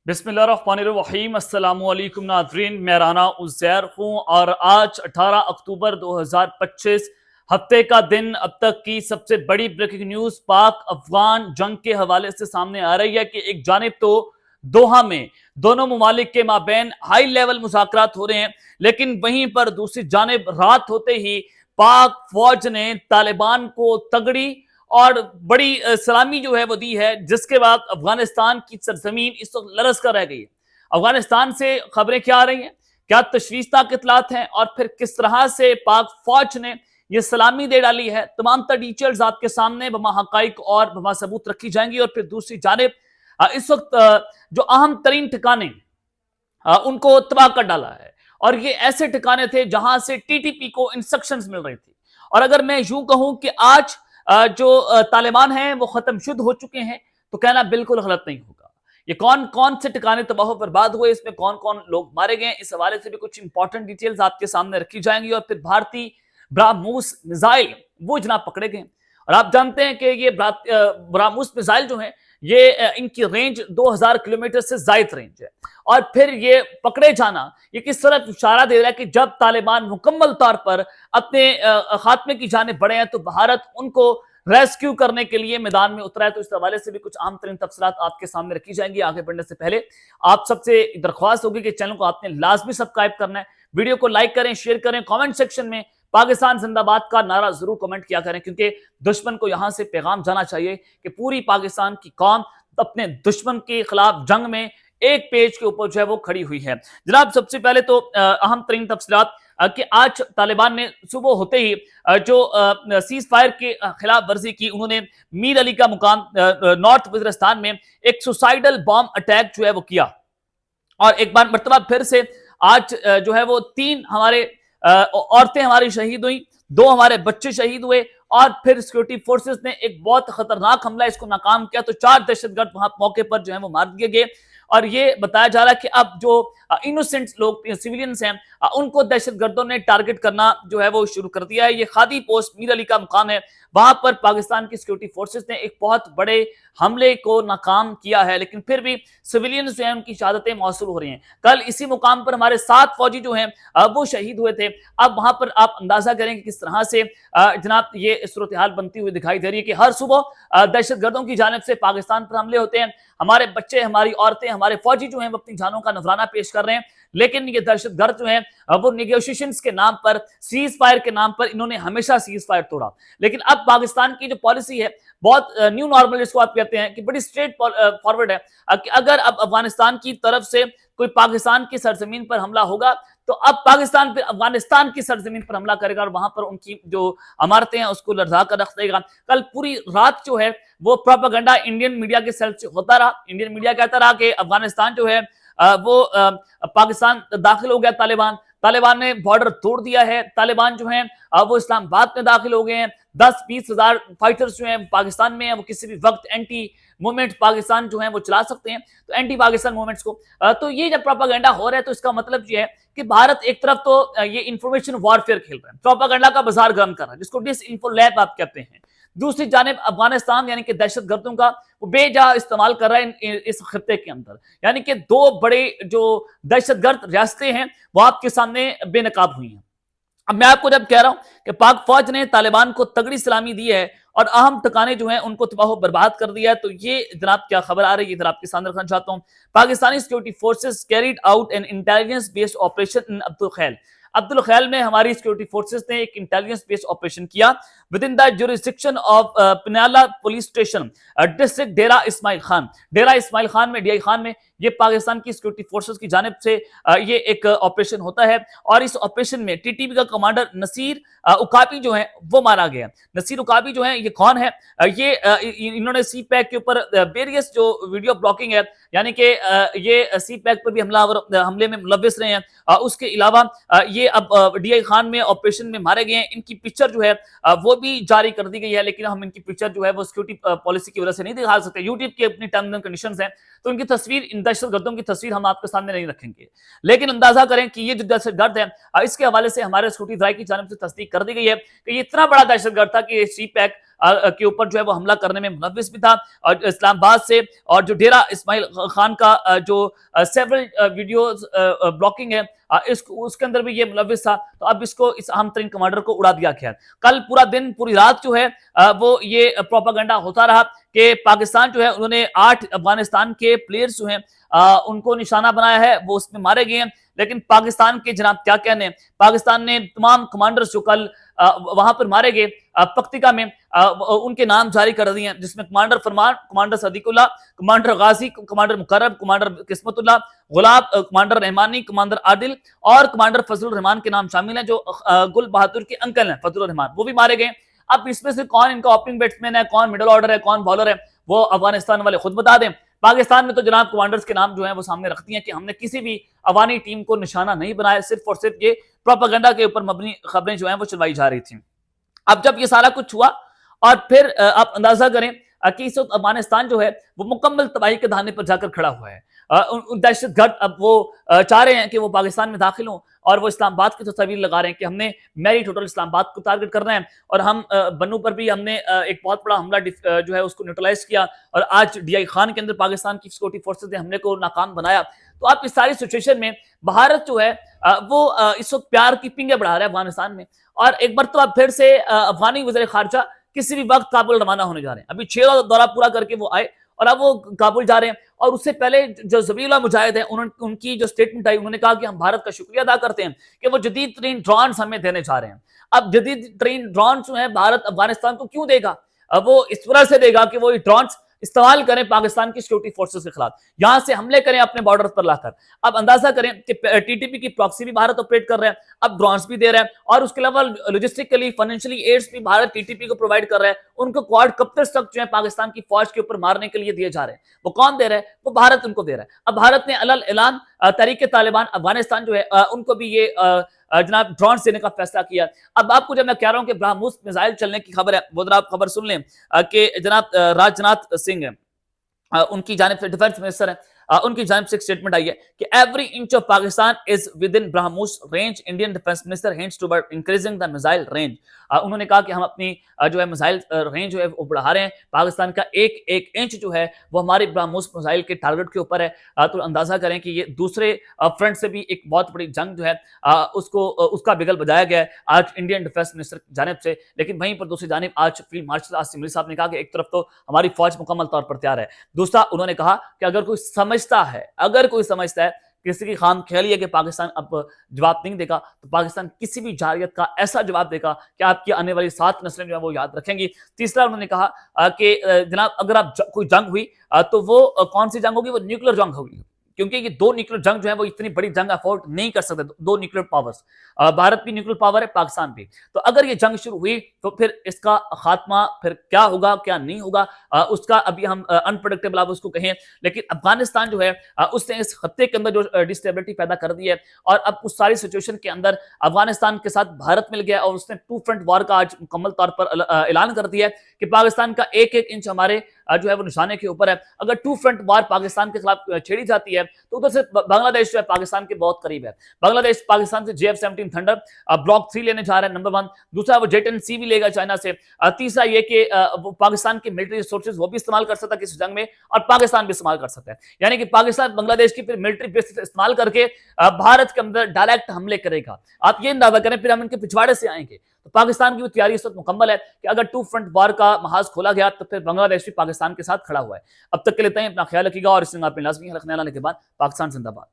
बिस्मिल्लाहिर्रहमानिर्रहीम अस्सलाम वालेकुम नाज़रीन, मैं राना उज़ैर हूँ और आज 18 अक्टूबर 2025 हफ्ते का दिन। अब तक की सबसे बड़ी ब्रेकिंग न्यूज़ पाक अफगान जंग के हवाले से सामने आ रही है कि एक जानिब तो दोहा में दोनों ममालिक के माबैन हाई लेवल मुज़ाकरात हो रहे हैं, लेकिन वहीं पर दूसरी जानिब रात होते ही पाक फौज ने तालिबान को तगड़ी और बड़ी सलामी जो है वो दी है, जिसके बाद अफगानिस्तान की सरजमीन इस वक्त लरस कर रह गई है। अफगानिस्तान से खबरें क्या आ रही हैं, क्या तशवीशनाक इतलात हैं और फिर किस तरह से पाक फौज ने ये सलामी दे डाली है, तमाम तर डिटेल्स आपके सामने बमा हकाइक और बमा सबूत रखी जाएंगी। और फिर दूसरी जानिब इस वक्त जो अहम तरीन ठिकाने उनको तबाह कर डाला है, और ये ऐसे ठिकाने थे जहां से टीटीपी को इंस्ट्रक्शंस मिल रही थी। और अगर मैं यूं कहूं कि आज जो तालिबान हैं वो खत्म शुद्ध हो चुके हैं, तो कहना बिल्कुल गलत नहीं होगा। ये कौन कौन से ठिकाने तबाह बर्बाद हुए, इसमें कौन कौन लोग मारे गए, इस हवाले से भी कुछ इंपॉर्टेंट डिटेल्स आपके सामने रखी जाएंगी। और फिर भारतीय ब्राह्मोस मिसाइल वो जनाब पकड़े गए, और आप जानते हैं कि ये ब्राह्मोस मिसाइल जो है ये इनकी रेंज 2000 किलोमीटर से ज्यादा रेंज है। और फिर ये पकड़े जाना ये किस तरह इशारा दे रहा है कि जब तालिबान मुकम्मल तौर पर अपने खात्मे की जानिब बढ़े हैं, तो भारत उनको रेस्क्यू करने के लिए मैदान में उतरा है। तो इस हवाले से भी कुछ आम तरीन तफसीलात आपके सामने रखी जाएंगी। आगे बढ़ने से पहले आप सबसे दरख्वास्त होगी कि चैनल को आपने लाजमी सब्सक्राइब करना है, वीडियो को लाइक करें, शेयर करें, कमेंट सेक्शन में पाकिस्तान जिंदाबाद का नारा जरूर कमेंट किया करें, क्योंकि दुश्मन को यहां से पैगाम जाना चाहिए कि पूरी पाकिस्तान की कौम अपने दुश्मन के खिलाफ जंग में एक पेज के ऊपर जो है वो खड़ी हुई है। जनाब सबसे पहले तो अहम तरीन तफसीलात कि आज तालिबान ने सुबह होते ही जो सीज फायर के खिलाफ वर्जी की, उन्होंने मीर अली का मुकाम नॉर्थ वजीरिस्तान में एक सुसाइडल बॉम्ब अटैक जो है वो किया। और एक बार मरतबा फिर से आज जो है वो 3 हमारे औरतें हमारी शहीद हुई, 2 हमारे बच्चे शहीद हुए, और फिर सिक्योरिटी फोर्सेस ने एक बहुत खतरनाक हमला इसको नाकाम किया। तो 4 दहशतगर्द वहां मौके पर जो है वो मार दिए गए। और ये बताया जा रहा है कि अब जो इनोसेंट लोग सिविलियंस हैं उनको दहशतगर्दों ने टारगेट करना जो है वो शुरू कर दिया है। ये खादी पोस्ट मीर अली का मुकाम है, वहां पर पाकिस्तान की सिक्योरिटी फोर्सेस ने एक बहुत बड़े हमले को नाकाम किया है, लेकिन फिर भी सिविलियंस जो है उनकी शहादतें मौसूल हो रही हैं। कल इसी मुकाम पर हमारे 7 फौजी जो हैं वो शहीद हुए थे। अब वहां पर आप अंदाजा करें किस तरह से जनाब ये सूरत हाल बनती हुई दिखाई दे रही है कि हर सुबह दहशतगर्दों की जानिब से पाकिस्तान पर हमले होते हैं। हमारे बच्चे, हमारी औरतें, हमारे फौजी जो हैं वो अपनी जानों का नजराना पेश कर रहे हैं, लेकिन ये दहशतगर्द जो हैं वो नेगोशिएशंस के नाम पर, सीज फायर के नाम पर इन्होंने हमेशा सीज फायर तोड़ा। लेकिन अब पाकिस्तान की जो पॉलिसी है बहुत न्यू नॉर्मल जिसको आप कहते हैं कि बड़ी स्ट्रेट फॉरवर्ड है कि अगर अब अफगानिस्तान की तरफ से कोई पाकिस्तान की सरजमीन पर हमला होगा, तो अब पाकिस्तान फिर अफगानिस्तान की सरजमीन पर हमला करेगा और वहां पर उनकी जो इमारतें हैं उसको लरजा कर रख देगा। कल पूरी रात जो है वो प्रोपेगेंडा इंडियन मीडिया के सेल्फ से होता रहा। इंडियन मीडिया कहता रहा कि अफगानिस्तान जो है वो पाकिस्तान दाखिल हो गया, तालिबान ने बॉर्डर तोड़ दिया है, तालिबान जो है वो इस्लामाबाद में दाखिल हो गए हैं, 10-20 हजार फाइटर्स जो हैं पाकिस्तान में हैं, वो किसी भी वक्त एंटी मूवमेंट पाकिस्तान जो है वो चला सकते हैं, तो एंटी पाकिस्तान मूवमेंट्स को तो ये जब प्रोपेगेंडा हो रहा है तो इसका मतलब ये है कि भारत एक तरफ तो ये इंफॉर्मेशन वॉरफेयर खेल रहा है, प्रोपेगेंडा का बाजार गर्म कर रहा है, जिसको डिस इन्फो लैब आप कहते हैं। दूसरी जानिब अफगानिस्तान यानी कि दहशतगर्दों का वो बेजा इस्तेमाल कर रहा है इस खत्ते के अंदर, यानी कि 2 बड़े जो दहशतगर्द रियासतें हैं वो आपके सामने बेनकाब हुई हैं। अब मैं आपको जब कह रहा हूं कि पाक फौज ने तालिबान को तगड़ी सलामी दी है और अहम ठिकाने जो हैं उनको तबाह बर्बाद कर दिया है, तो ये जनाब क्या खबर आ रही है इधर आपके सामने रखना चाहता हूं। Pakistani security forces carried out an intelligence based operation in Abdul Khel में हमारी सिक्योरिटी फोर्सेस ने एक इंटेलिजेंस बेस्ड ऑपरेशन किया within the jurisdiction of Pinala police station district Dera Ismail Khan में डीआई खान में ये पाकिस्तान की सिक्योरिटी फोर्सेस की जानिब से ये एक ऑपरेशन होता है। और इस ऑपरेशन में टीटीपी का कमांडर नसीर उकाबी जो है वो मारा गया। नसीर उकाबी जो है ये कौन है, ये इन्होंने सी पैक के ऊपर वेरियस जो वीडियो ब्लॉकिंग है, यानी कि ये सी पैक पर भी हमले में मुलव्विस रहे हैं। उसके अलावा ये अब डीआई खान में ऑपरेशन में मारे गए हैं। इनकी पिक्चर जो है वो भी जारी कर दी गई है, लेकिन हम इनकी पिक्चर जो है वो सिक्योरिटी पॉलिसी की वजह से नहीं दिखा सकते। यूट्यूब की अपनी टर्म्स एंड कंडीशंस हैं, तो इनकी तस्वीर, इन दहशतगर्दों की तस्वीर हम आपके सामने नहीं रखेंगे। लेकिन अंदाजा करें कि ये जो दहशतगर्द है इसके हवाले से हमारे सिक्योरिटी राय की जानिब से तस्दीक कर दी गई है कि ये इतना बड़ा दहशतगर्द था कि सी पैक کے اوپر جو ہے وہ حملہ کرنے میں ملوث بھی تھا، اور اسلام آباد سے، اور جو ڈیرہ اسماعیل خان کا جو سیورل ویڈیوز بلاکنگ ہے اس کے اندر بھی یہ ملوث تھا، تو اب اس کو اس اہم ترین کمانڈر کو اڑا دیا گیا۔ کل پورا دن پوری رات جو ہے وہ یہ پروپیگنڈا ہوتا رہا کہ پاکستان جو ہے انہوں نے 8 افغانستان کے پلیئرز جو ہیں ان کو نشانہ بنایا ہے، وہ اس میں مارے گئے ہیں، لیکن پاکستان کے جناب کیا کہنے، پاکستان نے تمام کمانڈرز جو کل وہاں پر مارے گئے پکتیکا میں ان کے نام جاری کر دیے ہیں، جس میں کمانڈر فرمان، کمانڈر صدیق اللہ، کمانڈر غازی، کمانڈر مقرب، کمانڈر قسمت اللہ، غلاب، کمانڈر رحمانی، کمانڈر عادل اور کمانڈر فضل الرحمان کے نام شامل ہیں، جو گل بہادر کے انکل ہیں فضل الرحمان، وہ بھی مارے گئے۔ اب اس میں سے کون ان کا اوپننگ بیٹسمین ہے، کون مڈل آرڈر ہے، کون بالر ہے، وہ افغانستان والے خود بتا دیں۔ پاکستان نے تو جناب کمانڈرز کے نام جو ہیں وہ سامنے رکھ دیے ہیں کہ ہم نے کسی بھی افغانی ٹیم کو نشانہ نہیں بنایا، صرف اور صرف یہ پروپیگنڈا کے اوپر مبنی خبریں جو ہیں وہ چلوائی جا رہی تھیں۔ اب جب یہ سارا کچھ ہوا اور پھر آپ اندازہ کریں کہ اس وقت افغانستان جو ہے وہ مکمل تباہی کے دہانے پر جا کر کھڑا ہوا ہے۔ دہشت گرد اب وہ چاہ رہے ہیں کہ وہ پاکستان میں داخل ہوں، اور وہ اسلام آباد کی تصاویر لگا رہے ہیں کہ ہم نے میری ٹوٹل اسلام آباد کو ٹارگٹ کرنا ہے، اور ہم بنو پر بھی ہم نے ایک بہت بڑا حملہ جو ہے اس کو نیوٹرلائز کیا، اور آج ڈی آئی خان کے اندر پاکستان کی سیکورٹی فورسز نے حملے کو ناکام بنایا۔ تو آپ اس ساری سچویشن میں بھارت جو ہے وہ اس وقت پیار کی پنگیں بڑھا رہا ہے افغانستان میں، اور ایک مرتبہ پھر سے افغانی وزیر خارجہ کسی بھی وقت کابل روانہ ہونے جا رہے ہیں۔ ابھی 6 دورہ پورا کر کے وہ آئے اور اب وہ کابل جا رہے ہیں، اور اس سے پہلے جو ذبیح اللہ مجاہد ہیں ان کی جو سٹیٹمنٹ آئی، انہوں نے کہا کہ ہم بھارت کا شکریہ ادا کرتے ہیں کہ وہ جدید ترین ڈرونز ہمیں دینے جا رہے ہیں۔ اب جدید ترین ڈرونز جو ہیں بھارت افغانستان کو کیوں دے گا؟ وہ اس طرح سے دے گا کہ وہ یہ ڈرونز استعمال کریں پاکستان کی سیکورٹی فورسز کے خلاف، یہاں سے حملے کریں اپنے بارڈر پر لا کر۔ اب اندازہ کریں کہ ٹی ٹی پی کی پراکسی بھی بھارت آپریٹ کر رہا ہے، اب ڈرونز بھی دے رہا ہے، اور اس کے علاوہ لاجسٹکلی فائنینشلی ایڈز بھی بھارت ٹی ٹی پی کو پرووائڈ کر رہا ہے۔ ان کو کوارڈ کپٹرز تک جو ہے پاکستان کی فوج کے اوپر مارنے کے لیے دیے جا رہے ہیں، وہ کون دے رہا ہے؟ وہ بھارت ان کو دے رہا ہے۔ اب بھارت نے علل اعلان تحریک طالبان افغانستان جو ہے ان کو بھی یہ جناب ڈرونز دینے کا فیصلہ کیا۔ اب آپ کو جب میں کہہ رہا ہوں کہ برہموس میزائل چلنے کی خبر ہے، وہ ذرا آپ خبر سن لیں کہ جناب راج ناتھ سنگھ ہیں، ان کی جانب سے ڈیفنس منسٹر ہیں، ان کی جانب سے ایک سٹیٹمنٹ آئی ہے کہ every inch of Pakistan is within BrahMos range, Indian defence minister hints toward increasing the missile range. انہوں نے کہا کہ ہم اپنی جو ہے میزائل رینج جو ہے وہ بڑھا رہے ہیں، پاکستان کا ایک ایک انچ جو ہے وہ ہمارے برہموس میزائل کے ٹارگٹ کے اوپر ہے۔ تو اندازہ کریں کہ یہ دوسرے فرنٹ سے بھی ایک بہت بڑی جنگ جو ہے اس کا بگل بجایا گیا ہے آج انڈین ڈیفنس منسٹر کی جانب سے۔ لیکن وہیں پر دوسری جانب آج فیلڈ مارشل عاصم علی صاحب نے کہا کہ ایک طرف تو ہماری فوج مکمل طور پر تیار ہے، دوسرا انہوں نے کہا کہ اگر کوئی سمجھتا ہے کسی کی خام خیالی ہے کہ پاکستان اب جواب نہیں دے گا، تو پاکستان کسی بھی جارحیت کا ایسا جواب دے گا کہ آپ کی آنے والی 7 نسلیں جو ہیں وہ یاد رکھیں گی۔ تیسرا انہوں نے کہا کہ جناب اگر اب کوئی جنگ ہوئی تو وہ کون سی جنگ ہوگی؟ وہ نیوکلیر جنگ ہوگی، کیونکہ یہ 2 نیوکلیر جنگ جو ہے وہ اتنی بڑی جنگ افورڈ نہیں کر سکتے، 2 نیوکلیر پاورز، بھارت بھی نیوکلیر پاور ہے، پاکستان بھی۔ تو اگر یہ جنگ شروع ہوئی تو پھر اس کا خاتمہ پھر کیا ہوگا کیا نہیں ہوگا اس کا ابھی ہم انپریڈکٹیبل آپ اس کو کہیں، لیکن افغانستان جو ہے اس نے اس خطے کے اندر جو ڈسٹیبلٹی پیدا کر دی ہے، اور اب اس ساری سچویشن کے اندر افغانستان کے ساتھ بھارت مل گیا، اور اس نے 2 فرنٹ وار کا آج مکمل طور پر اعلان کر دیا ہے کہ پاکستان کا ایک ایک انچ ہمارے جو ہے وہ نشانے کے اوپر ہے۔ اگر 2 فرنٹ وار پاکستان کے خلاف چھیڑی جاتی ہے تو ادھر سے بنگلہ دیش جو ہے پاکستان کے بہت قریب ہے، بنگلہ دیش پاکستان سے JF-17 تھنڈر بلاک 3 لینے جا رہا ہے، نمبر 1، دوسرا وہ J-10C بھی لے گا چائنا سے، تیسرا یہ کہ وہ پاکستان کی ملٹری ریسورسز وہ بھی استعمال کر سکتا ہے کسی جنگ میں، اور پاکستان بھی استعمال کر سکتا ہے، یعنی کہ پاکستان بنگلہ دیش کی پھر ملٹری بیس استعمال کر کے بھارت کے اندر ڈائریکٹ حملے کرے گا۔ آپ یہ اندازہ کریں پھر ہم ان کے پچھواڑے سے آئیں گے، تو پاکستان کی وہ تیاری اس وقت مکمل ہے کہ اگر 2 فرنٹ وار کا محاذ کھولا گیا تو پھر بنگلہ دیش بھی پاکستان کے ساتھ کھڑا ہوا ہے۔ اب تک کے لیے اپنا خیال رکھیے گا، اور اس میں آپ لازمی رکھنے والے کے بعد پاکستان زندہ باد۔